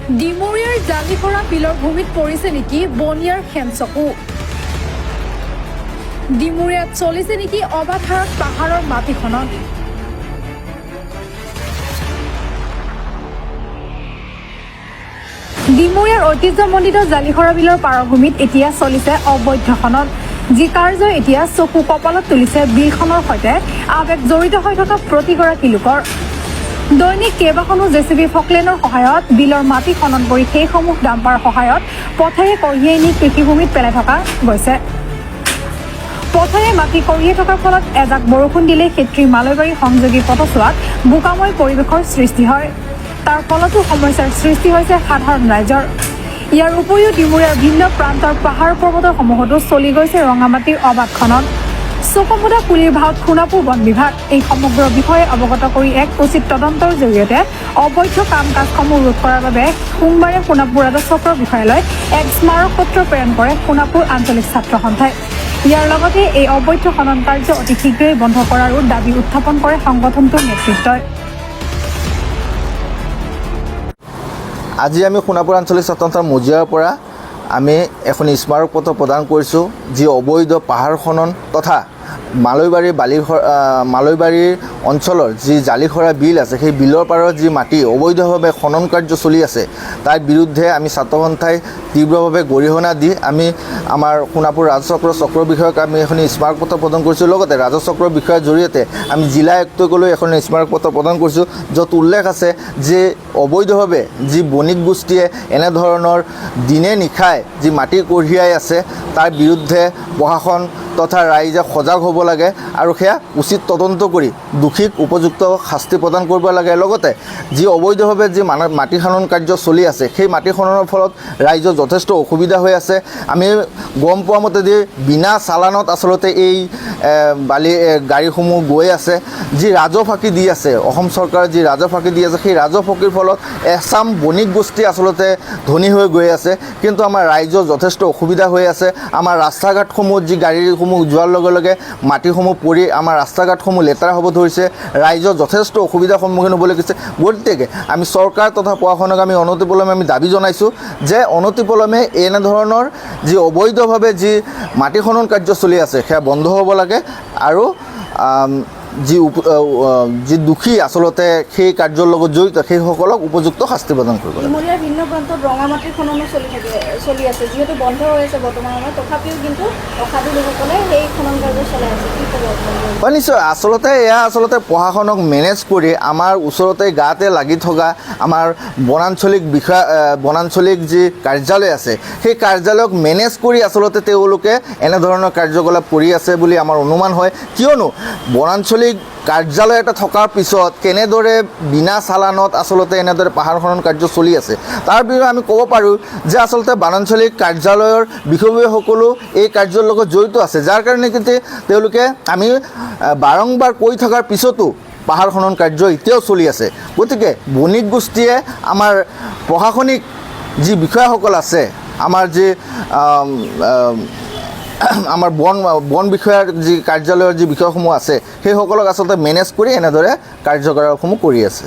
ডিমৰীয়াৰ জালিখৰা বিলৰ ভূমিত পৰিছে নেকি বনিয়াৰ খেমচকু? ডিমৰীয়াত চলিছে নেকি অবাধ হাৰত পাহাৰৰ মাটি খনন? ডিমৰীয়াৰ ঐতিহ্যমণ্ডিত জালিখৰা বিলৰ পাৰভূমিত এতিয়া চলিছে অবৈধ খনন, যি কাৰ্যই এতিয়া চকু কপালত তুলিছে বিলখনৰ সৈতে আৱেগ জড়িত হৈ থকা প্ৰতিগৰাকী লোকৰ। দৈনিক কেইবাখনো জেচিবি ফকলেনৰ সহায়ত বিলৰ মাটি খনন কৰি সেইসমূহ ডাম্পাৰ সহায়ত পথেৰে কঢ়িয়াই নি কৃষিভূমিত পেলাই থকা গৈছে। পথেৰে মাটি কঢ়িয়াই থকাৰ ফলত এজাক বৰষুণ দিলেই ক্ষেত্ৰী মালৈবাৰী সংযোগী পথছোৱাত বোকাময় পৰিৱেশৰ সৃষ্টি হয়। তাৰ ফলতো সমস্যাৰ সৃষ্টি হৈছে সাধাৰণ ৰাইজৰ। ইয়াৰ উপৰিও ডিমৰীয়াৰ ভিন্ন প্ৰান্তৰ পাহাৰ পৰ্বতসমূহতো চলি গৈছে ৰঙামাটিৰ অবাধ খনন। চকুমুদা পুলিৰ ভাওত সোণাপুৰ বন বিভাগ এই সমগ্ৰ বিষয়ে অৱগত কৰি এক উচিত তদন্তৰ জৰিয়তে অবৈধ কাম কাজসমূহ ৰোধ কৰাৰ বাবে সোমবাৰে সোণাপুৰ ৰাজহ চক্ৰ বিষয়ালয় এক স্মাৰক পত্ৰ প্ৰেৰণ কৰে সোণাপুৰ আঞ্চলিক ছাত্ৰ সন্থাই। ইয়াৰ লগতে এই অবৈধ খনন কাৰ্য অতি শীঘ্ৰেই বন্ধ কৰাৰো দাবী উত্থাপন কৰে সংগঠনটোৰ নেতৃত্বই। আজি আমি সোণাপুৰ আঞ্চলিক ছাত্ৰ সন্থাৰ মজিয়াৰ পৰা আমি এখন স্মাৰক পত্ৰ প্ৰদান কৰিছোঁ, যি অবৈধ পাহাৰ খনন তথা মালৈবাৰীৰ অঞ্চলৰ যি জালিখৰা বিল আছে, সেই বিলৰ পাৰৰ যি মাটি অবৈধভাৱে খনন কাৰ্য চলি আছে তাৰ বিৰুদ্ধে আমি ছাত্ৰ সন্থাই তীব্ৰভাৱে গৰিহণা দি আমি আমাৰ সোণাপুৰ ৰাজহ চক্ৰ বিষয়াক আমি এখন স্মাৰক পত্ৰ প্ৰদান কৰিছোঁ। লগতে ৰাজহ চক্ৰৰ বিষয়াৰ জৰিয়তে আমি জিলা আয়ুক্তকলৈ এখন স্মাৰক পত্ৰ প্ৰদান কৰিছোঁ, য'ত উল্লেখ আছে যে অবৈধভাৱে যি বণিক গোষ্ঠীয়ে এনেধৰণৰ দিনে নিশাই যি মাটি কঢ়িয়াই আছে তাৰ বিৰুদ্ধে প্ৰশাসন তথা ৰাইজে সজাগ হ'ব লাগে আৰু সেয়া উচিত তদন্ত কৰি দোষীক উপযুক্ত শাস্তি প্ৰদান কৰিব লাগে। লগতে যি অবৈধভাৱে যি মাটি খনন কাৰ্য চলি আছে সেই মাটি খননৰ ফলত ৰাইজৰ যথেষ্ট অসুবিধা হৈ আছে। আমি গম পোৱা মতেদি বিনা চালানত আচলতে এই গাড়ীসমূহ গৈ আছে, যি ৰাজহ ফাঁকি দি আছে অসম চৰকাৰে যি ৰাজহ ফাঁকি দি আছে, সেই ৰাজহ ফাঁকিৰ ফলত এচাম বণিক গোষ্ঠী আচলতে ধনী হৈ গৈ আছে, কিন্তু আমাৰ ৰাইজৰ যথেষ্ট অসুবিধা হৈ আছে। আমাৰ ৰাস্তা ঘাটসমূহ যি গাড়ীসমূহ যোৱাৰ লগে লগে মাটিসমূহ পৰি আমাৰ ৰাস্তা ঘাটসমূহ লেতেৰা হ'ব ধৰিছে, ৰাইজৰ যথেষ্ট অসুবিধাৰ সন্মুখীন হ'বলৈ গৈছে। গতিকে আমি চৰকাৰ তথা প্ৰশাসনক আমি অনতিপলমে আমি দাবী জনাইছোঁ যে অনতিপলমে এনেধৰণৰ যি অবৈধভাৱে যি মাটি খনন কাৰ্য চলি আছে সেয়া বন্ধ হ'ব লাগে আৰু যি দোষী আচলতে সেই কাৰ্যৰ লগত জড়িত সেইসকলক উপযুক্ত শাস্তি প্ৰদান কৰিব লাগে। ডিমৰীয়াৰ ভিন্ন প্ৰান্তত ৰঙামাটিৰ খননো চলি আছে, যিহেতু বন্ধ হৈ আছে বৰ্তমান সময়ত, তথাপিও কিন্তু অসাধু লোকসকলে সেই খনন কাৰ্য চলাই আছে। কি ক'ব? হয়, নিশ্চয়। এয়া প্ৰশাসনক মেনেজ কৰি আমাৰ ওচৰতে গাতে লাগি থকা আমাৰ বনাঞ্চলিক যি কাৰ্যালয় আছে সেই কাৰ্যালয়ক মেনেজ কৰি আচলতে তেওঁলোকে এনেধৰণৰ কাৰ্যকলাপ কৰি আছে বুলি আমাৰ অনুমান হয়। কিয়নো বনাঞ্চলিক কাৰ্যালয় এটা থকাৰ পিছত কেনেদৰে বিনা চালানত আচলতে এনেদৰে পাহাৰ খনন কাৰ্য চলি আছে তাৰ বিষয়ে আমি ক'ব পাৰোঁ যে আচলতে বনাঞ্চলিক কাৰ্যালয়ৰ বিষয়ববীয়াসকলো এই কাৰ্যৰ লগত জড়িত আছে, যাৰ কাৰণে কিন্তু তেওঁলোকে আমি বাৰম্বাৰ কৈ থকাৰ পিছতো পাহাৰ খনন কাৰ্য এতিয়াও চলি আছে। গতিকে বণিক গোষ্ঠীয়ে আমাৰ প্ৰশাসনিক যি বিষয়াসকল আছে, আমাৰ যি আমাৰ বন বিষয়াৰ যি কাৰ্যালয়ৰ যি বিষয়সমূহ আছে সেইসকলক আচলতে মেনেজ কৰি এনেদৰে কাৰ্যকলাপসমূহ কৰি আছে।